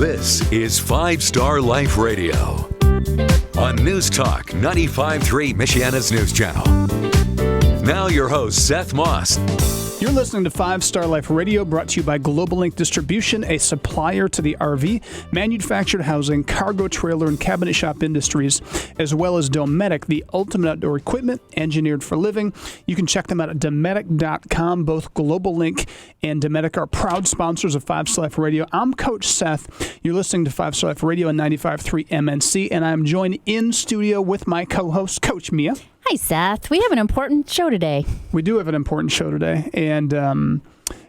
This is 5 Star Life Radio on News Talk 95.3 Michiana's News Channel. Now your host, Seth Moss. You're listening to 5 Star Life Radio, brought to you by Global Link Distribution, a supplier to the RV, manufactured housing, cargo trailer, and cabinet shop industries, as well as Dometic, the ultimate outdoor equipment engineered for living. You can check them out at Dometic.com. Both Global Link and Dometic are proud sponsors of 5 Star Life Radio. I'm Coach Seth. You're listening to 5 Star Life Radio on 95.3 MNC, and I'm joined in studio with my co-host, Coach Mia. Hi, Seth. We have an important show today. We do have an important show today. And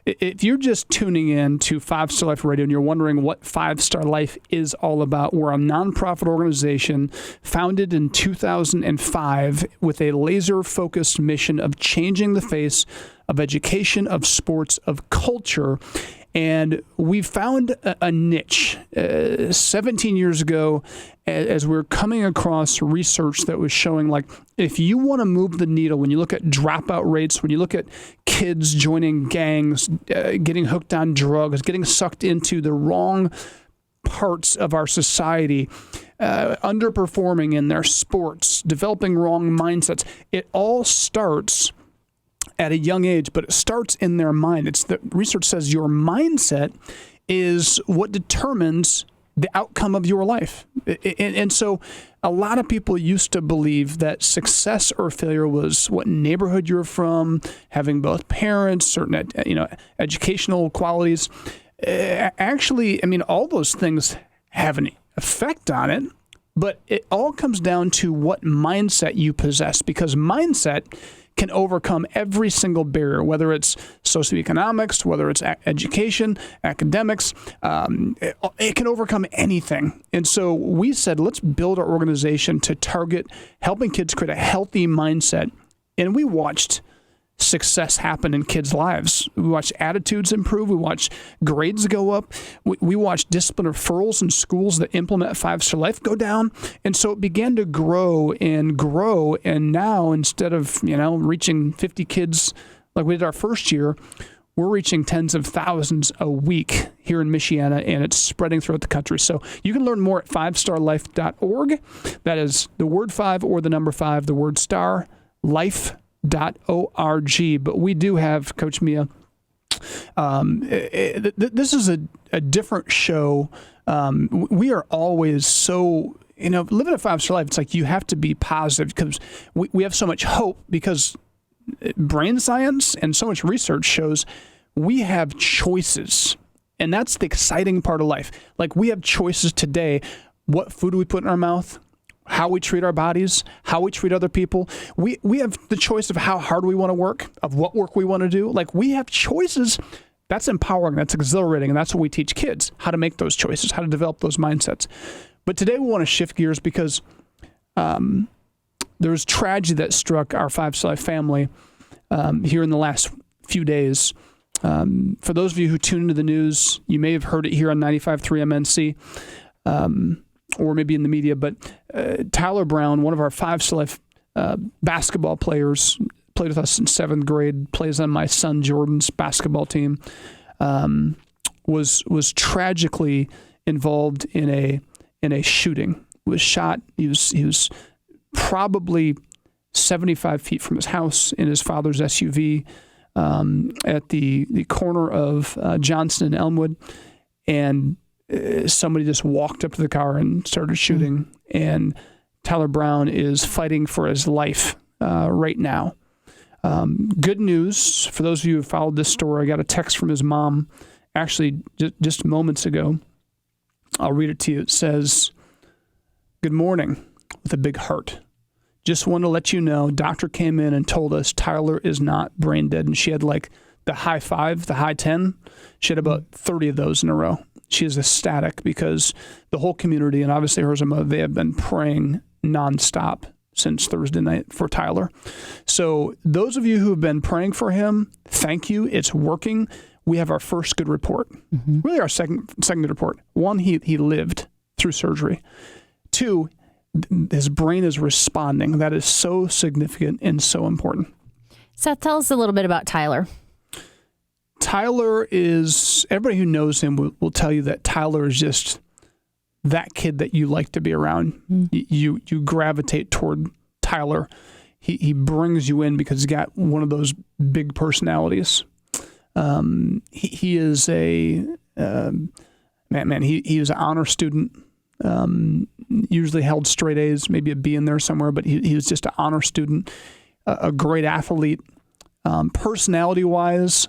if you're just tuning in to 5 Star Life Radio and you're wondering what 5 Star Life is all about, we're a nonprofit organization founded in 2005 with a laser-focused mission of changing the face of education, of sports, of culture. And we found a niche 17 years ago as we were coming across research that was showing, like, if you want to move the needle, when you look at dropout rates, when you look at kids joining gangs, getting hooked on drugs, getting sucked into the wrong parts of our society, underperforming in their sports, developing wrong mindsets, it all starts at a young age, but it starts in their mind. The research says your mindset is what determines the outcome of your life. And so a lot of people used to believe that success or failure was what neighborhood you're from, having both parents, certain educational qualities. Actually, I mean, all those things have an effect on it, but it all comes down to what mindset you possess, because mindset can overcome every single barrier, whether it's socioeconomics, whether it's education, academics. It can overcome anything. And so we said, let's build our organization to target helping kids create a healthy mindset. And we watched success happen in kids' lives. We watched attitudes improve. We watched grades go up. We watched discipline referrals in schools that implement 5 Star Life go down. And so it began to grow. And now, instead of, reaching 50 kids like we did our first year, we're reaching tens of thousands a week here in Michiana, and it's spreading throughout the country. So you can learn more at 5starlife.org. That is the word 5 or the number 5, the word star, life.org. But we do have, Coach Mia, this is a different show. We are always so, living a 5 Star Life, it's like you have to be positive because we have so much hope, because brain science and so much research shows we have choices. And that's the exciting part of life. Like, we have choices today. What food we put in our mouth, how we treat our bodies, how we treat other people. We have the choice of how hard we want to work, of what work we want to do. Like, we have choices. That's empowering. That's exhilarating. And that's what we teach kids, how to make those choices, how to develop those mindsets. But today we want to shift gears because there was tragedy that struck our 5 Star Life family here in the last few days. For those of you who tune into the news, you may have heard it here on 95.3 MNC. Or maybe in the media, but Tyler Brown, one of our 5 Star Life basketball players, played with us in 7th grade, plays on my son Jordan's basketball team, was tragically involved in a shooting. Was shot. He was probably 75 feet from his house in his father's SUV at the corner of Johnson and Elmwood, and somebody just walked up to the car and started shooting. And Tyler Brown is fighting for his life right now. Good news for those of you who followed this story. I got a text from his mom actually just moments ago. I'll read it to you. It says, "Good morning," with a big heart. "Just want to let you know, doctor came in and told us Tyler is not brain dead." And she had like the high 5, the high 10. She had about 30 of those in a row. She is ecstatic because the whole community, and obviously her as a mother, they have been praying nonstop since Thursday night for Tyler. So those of you who have been praying for him, thank you. It's working. We have our first good report. Really our second good report. 1, he lived through surgery. 2, his brain is responding. That is so significant and so important. Seth, tell us a little bit about Tyler. Tyler is, everybody who knows him will tell you that Tyler is just that kid that you like to be around. You gravitate toward Tyler. He brings you in because he's got one of those big personalities. He is a he was an honor student. Usually held straight A's, maybe a B in there somewhere, but he was just an honor student, a great athlete. Personality-wise,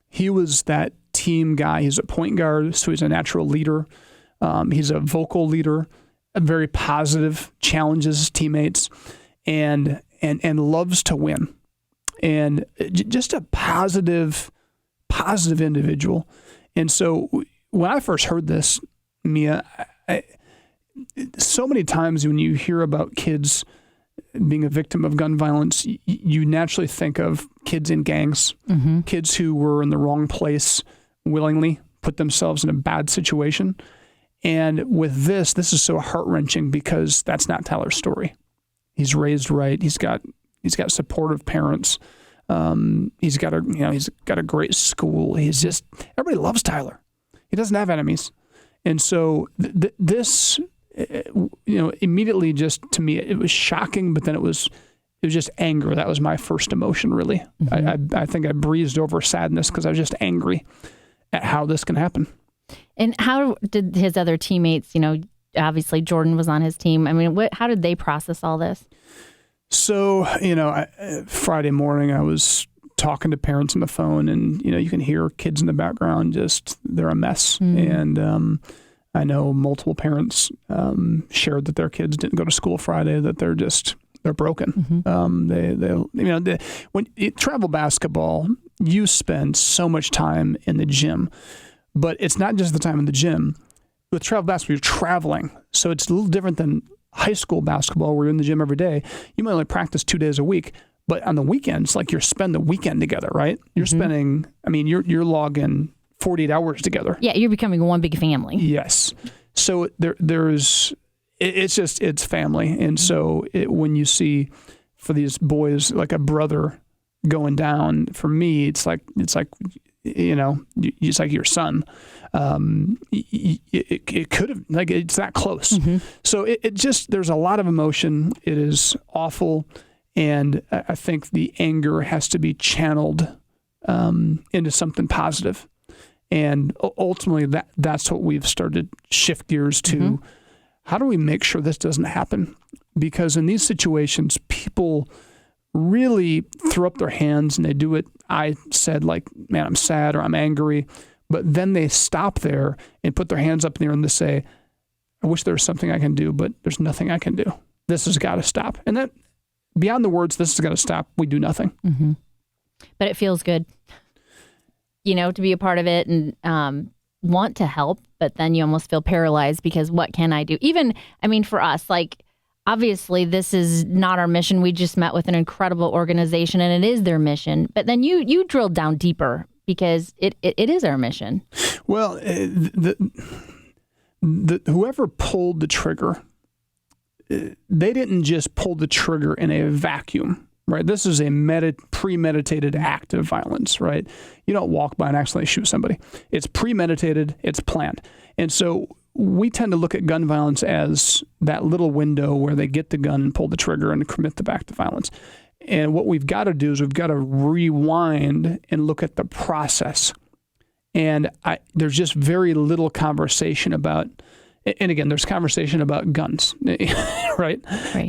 he was that team guy. He's a point guard, so he's a natural leader. He's a vocal leader, very positive, challenges his teammates, and loves to win. And just a positive individual. And so when I first heard this, Mia, so many times when you hear about kids being a victim of gun violence, you naturally think of kids in gangs, kids who were in the wrong place willingly, put themselves in a bad situation. And with this is so heart-wrenching because that's not Tyler's story. He's raised right. He's got supportive parents. He's got a great school. Everybody loves Tyler. He doesn't have enemies. And so this, immediately just to me, it was shocking, but then it was just anger. That was my first emotion, really. I think I breezed over sadness because I was just angry at how this can happen. And how did his other teammates, obviously Jordan was on his team. I mean, how did they process all this? So, Friday morning I was talking to parents on the phone and, you can hear kids in the background, they're a mess. And I know multiple parents shared that their kids didn't go to school Friday, that they're broken. When you travel basketball, you spend so much time in the gym, but it's not just the time in the gym. With travel basketball, you're traveling. So it's a little different than high school basketball where you're in the gym every day. You might only practice 2 days a week, but on the weekends, like you spend the weekend together, right? You're spending, you're logging 48 hours together. Yeah, you're becoming one big family. Yes. So it's family. And so when you see for these boys, like a brother going down, for me, it's like it's like your son. It could have, it's that close. So there's a lot of emotion. It is awful. And I think the anger has to be channeled into something positive. And ultimately that's what we've started to shift gears to. How do we make sure this doesn't happen? Because in these situations, people really throw up their hands and they do it. I said, man, I'm sad or I'm angry. But then they stop there and put their hands up in the air and they say, I wish there was something I can do, but there's nothing I can do. This has got to stop. And that, beyond the words, this has got to stop, we do nothing. But it feels good, to be a part of it and want to help, but then you almost feel paralyzed because what can I do? Even, for us, obviously this is not our mission. We just met with an incredible organization and it is their mission. But then you drilled down deeper because it is our mission. Well, whoever pulled the trigger, they didn't just pull the trigger in a vacuum, right? This is a premeditated act of violence, right? You don't walk by and accidentally shoot somebody. It's premeditated, it's planned. And so we tend to look at gun violence as that little window where they get the gun and pull the trigger and commit the act of violence. And what we've got to do is we've got to rewind and look at the process. And there's just very little conversation about, and again, there's conversation about guns, right?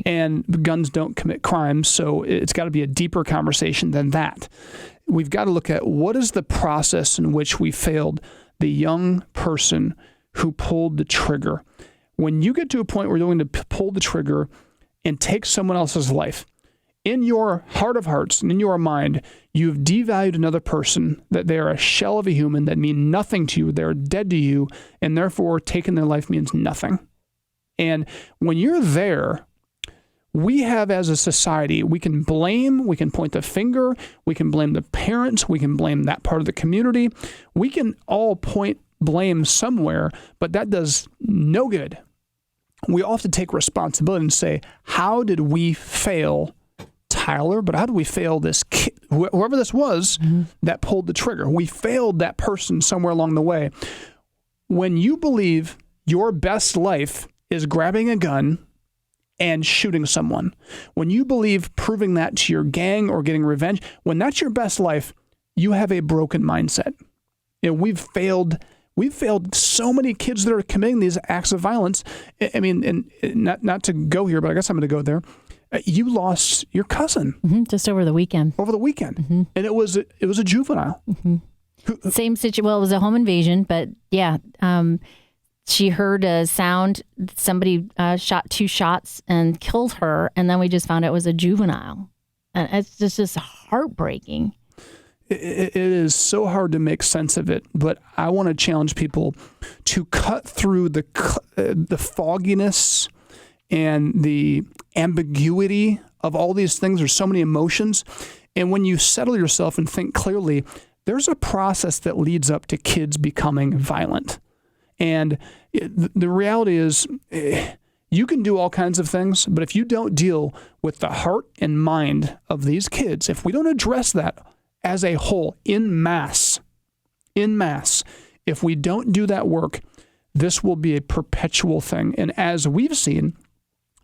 And guns don't commit crimes, so it's got to be a deeper conversation than that. We've got to look at what is the process in which we failed the young person who pulled the trigger. When you get to a point where you're going to pull the trigger and take someone else's life, in your heart of hearts and in your mind, you've devalued another person, that they are a shell of a human that mean nothing to you. They're dead to you, and therefore taking their life means nothing. And when you're there, we have as a society, we can blame, we can point the finger, we can blame the parents, we can blame that part of the community. We can all point blame somewhere, but that does no good. We all have to take responsibility and say, how did we fail Tyler, but how do we fail this kid, whoever this was that pulled the trigger? We failed that person somewhere along the way. When you believe your best life is grabbing a gun and shooting someone, when you believe proving that to your gang or getting revenge, when that's your best life, you have a broken mindset. We've failed so many kids that are committing these acts of violence. I mean, and not to go here, but I guess I'm going to go there. You lost your cousin just over the weekend. And it was a juvenile. Same situation. Well, it was a home invasion, but yeah, she heard a sound. Somebody shot 2 shots and killed her, and then we just found out it was a juvenile, and it's just heartbreaking. It is so hard to make sense of it, but I want to challenge people to cut through the fogginess and the ambiguity of all these things. There's so many emotions. And when you settle yourself and think clearly, there's a process that leads up to kids becoming violent. And the reality is you can do all kinds of things, but if you don't deal with the heart and mind of these kids, if we don't address that as a whole, en masse, if we don't do that work, this will be a perpetual thing. And as we've seen,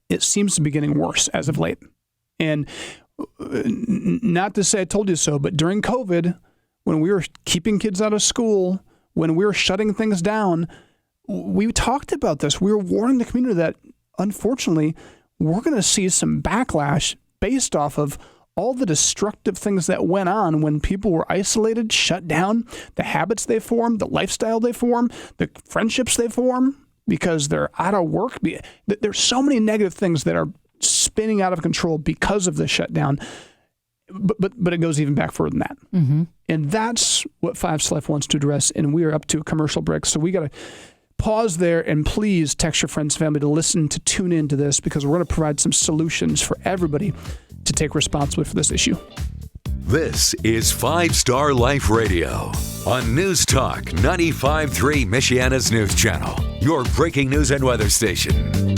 it seems to be getting worse as of late. And not to say I told you so, but during COVID, when we were keeping kids out of school, when we were shutting things down, we talked about this. We were warning the community that, unfortunately, we're going to see some backlash based off of all the destructive things that went on when people were isolated, shut down, the habits they form, the lifestyle they form, the friendships they form because they're out of work. There's so many negative things that are spinning out of control because of the shutdown. But it goes even back further than that. And that's what Five Star Life wants to address. And we are up to a commercial break. So we got to pause there, and please text your friends and family to tune into this, because we're going to provide some solutions for everybody to take responsibility for this issue. This is 5 Star Life Radio on News Talk 95.3 Michiana's News Channel, your breaking news and weather station.